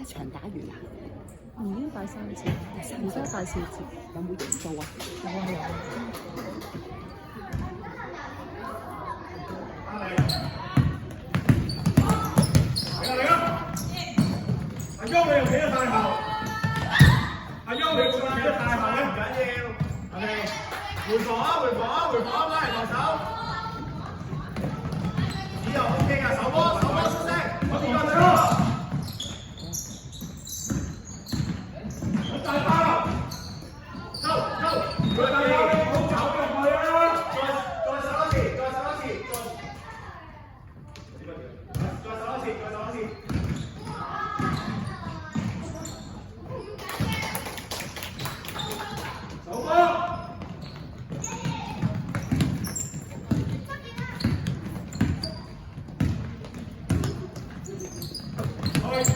場打完啦？已經第3次，而家第4次，有冇贏到啊？有啊有啊。阿優你又企得太後，阿優你企得太後咧唔緊要 ，OK， 回防啊回防啊回防啊，拉嚟防守，只有 OK 噶，手波出聲，我點解錯？我大炮，走，佢大炮你唔好走入去啊！再手一次，再手一次，再手一次。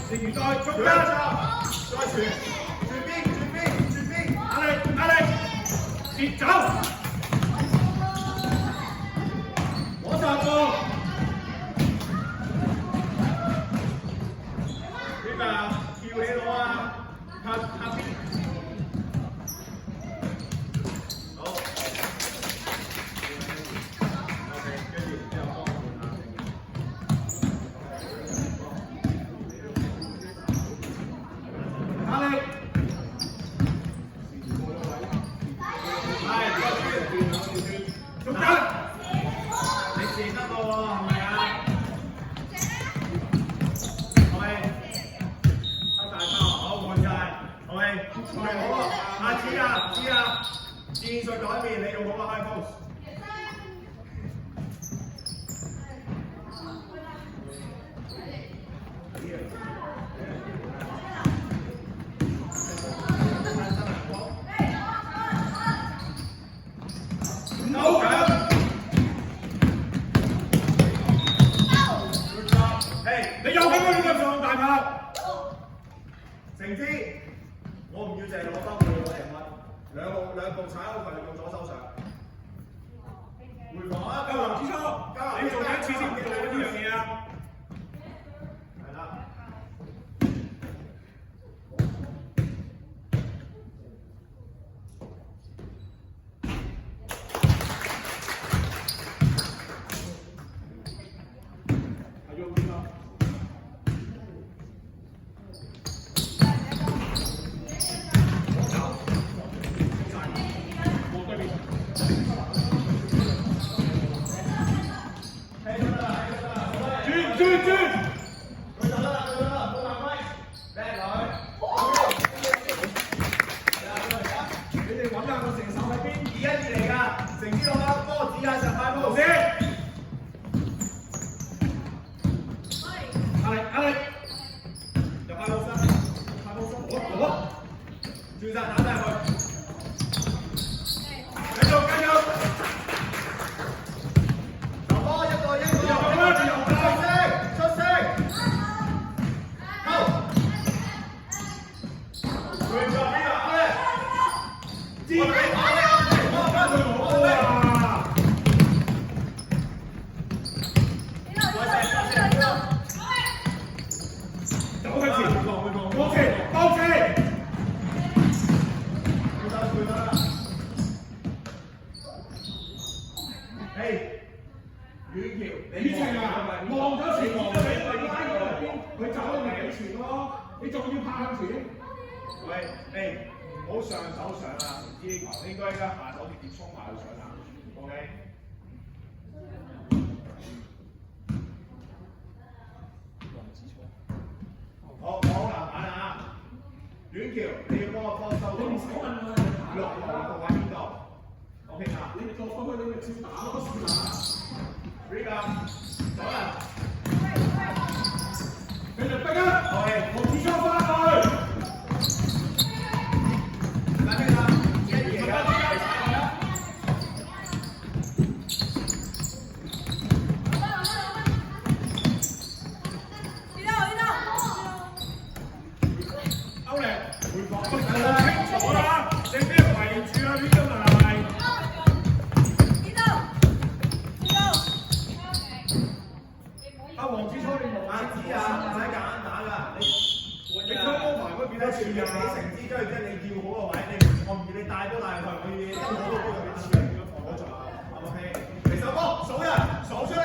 剩餘在中間，再傳邊，壓力，截走，攞實個，邊個跳起到啊？下邊，好 ，OK， 跟住之後幫我換下。戰術改變，你用好個 high post。好強！你有咁樣亂咁上大炮？成之，我唔要淨係攞分，我要攞贏分。兩步踩好佢，用左手上。回防啊！交流之初，你做緊一次先唔做呢樣嘢啊！係啦。係用邊啊？轉晒打晒去，繼續，球波一個，出聲，好，回咗邊啊？接俾遠橋，你前啊，望咗前，望咗你拉過嚟邊，佢走到嚟你前咯，你仲要拍向前？喂，唔好上手上啊！唔知球應該而家下手直接衝埋去上籃 ，OK？ 好籃板啊！遠橋，你要幫我幫收到6號位邊度 ？OK 啊？你哋作開你咪照打咯，試下。Read 啊，走啦！繼續逼啊！係，我指出翻去。打邊啦！一嘢㗎，係踩啦！歐力，回防清楚啦！你俾人圍住啊！呢個係。你成支跟住即係你要好個位，我唔要你帶波帶入去，我要你一攞到波就俾錢你放咗場，OK？嚟首歌數人數出嚟。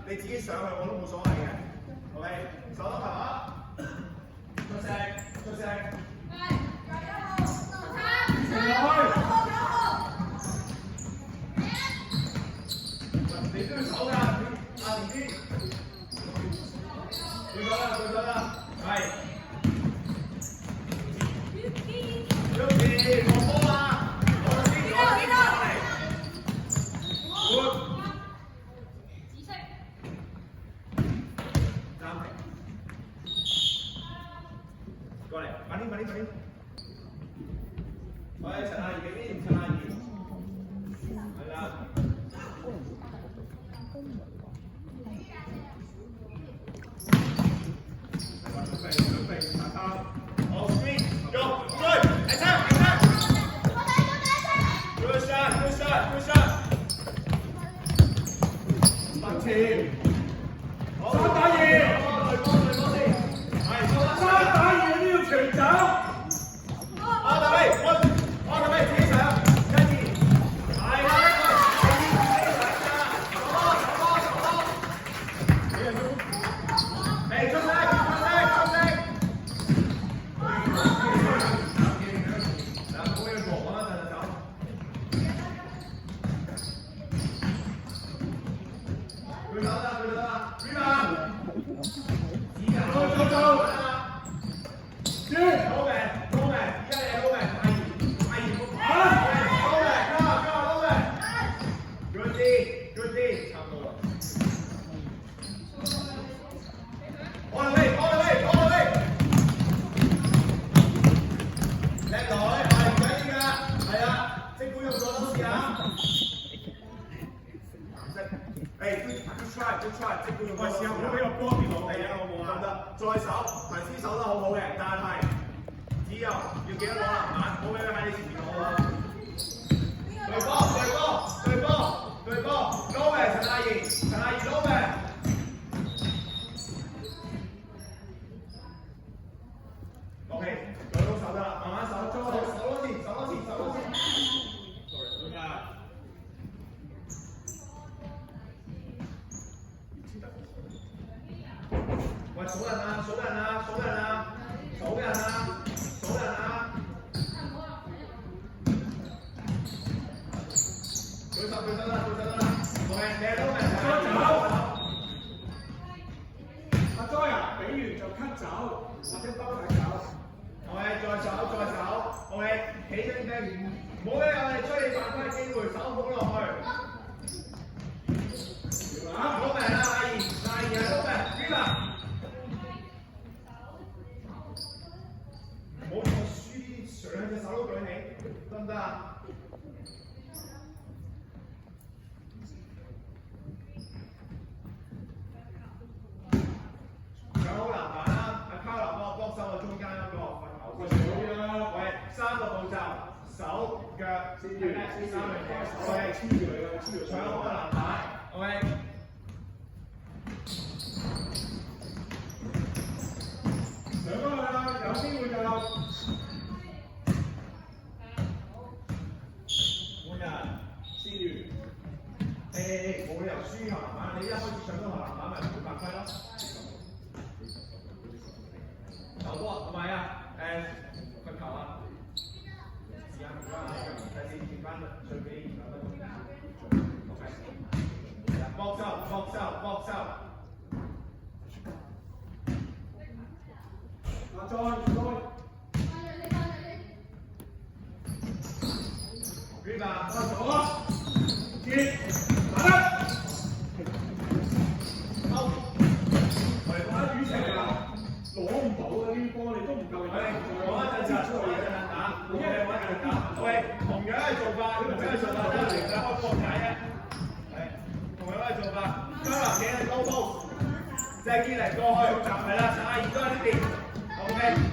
你自己上去我都冇所謂嘅 ，OK？ 手得係嘛？出聲，出聲。你都要手㗎，阿連啲。對咗啦，對咗啦，係。Yuki，攞波啊！攞先，攞先翻嚟。過嚟，快啲，快啲，快啲！喂，陳阿姨幾邊？陳阿姨，係啦。準備，大家。好 ，screen， 用，對，嚟槍，嚟槍。Good shot， good shot， good shot。得前。好，3打2。全走！我哋自己上，跟住係啦，嚟出聲，出聲！嗱，冇嘢講啦，就走。佢走啦，邊啊？走！喂，試下唔好俾個波跌落地啊，好唔好啊？得，再手，頭先守得好好嘅，但係只有要記得攞籃板，唔好俾佢喺你前面攞咯。對波，撈嘅陳阿姨撈嘅。OK， 舉到手得啦，慢慢手多次。喂，數人啊！舉手得啦，OK， 你撈命，阿 Joy 啊，俾完就 cut 走，或者包埋走。OK， 再走 ，OK， 企定，唔好俾我哋出你犯規機會，手捧落去。撈命啦，阿姨係撈命，邊啊？唔好再輸上兩隻手都舉起，得唔得啊？上好籃板啦，阿卡拿幫我幫手我中間一個罰球先。喂，3個步驟，手腳先住，3樣嘢，我係黐住你㗎，搶好個籃板 ，OK。上咗去啦，有機會就。冇人，思源，冇理由輸球籃板，你一開始上咗球籃板咪唔會發揮咯。球波同埋啊，罰球啊，時間唔該啊，第4節翻最尾200分鐘。OK， 搏收。再，邊吧，開手啊！接，打得，收。我哋講緊雨情啊，攞唔到嘅呢啲波，你都唔夠人。我一陣打，OK， 同樣嘅做法，你唔使去上。鄭志嚟過去，就係啦，12多啲電，OK。